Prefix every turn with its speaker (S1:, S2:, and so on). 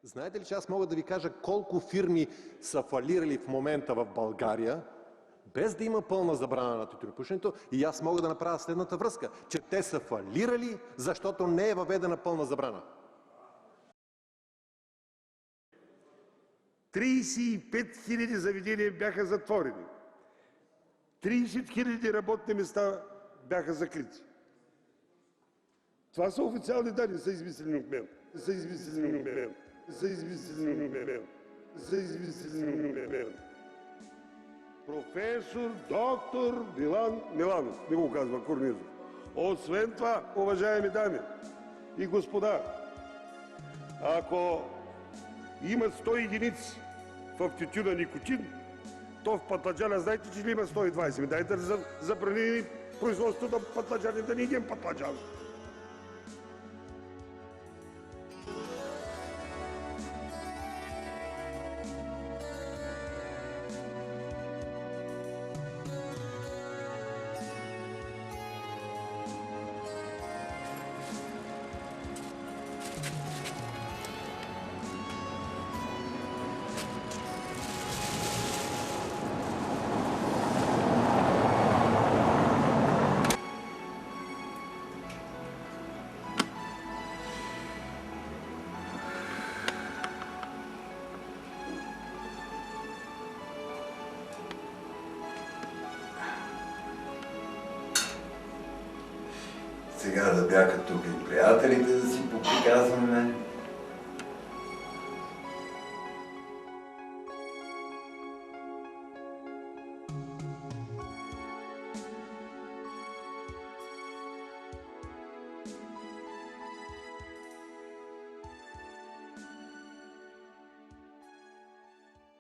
S1: Знаете ли, че аз мога да ви кажа колко фирми са фалирали в момента в България, без да има пълна забрана на тютюнопушенето, и аз мога да направя следната връзка, че те са фалирали, защото не е въведена пълна забрана.
S2: 35 000 заведения бяха затворени. 30 000 работни места бяха закрити. Това са официални данни, са измислени от мен. Професор, доктор Милан Миланов, не го казва Корнизов. Освен това, уважаеми дами и господа, ако има 100 единици в тютюна никотин, то в патладжана, знаете, че ли има 120? Дайте да забрани производството на патладжани, да не идем патладжан.
S3: Сега да бяха тук и приятелите да си поприказваме.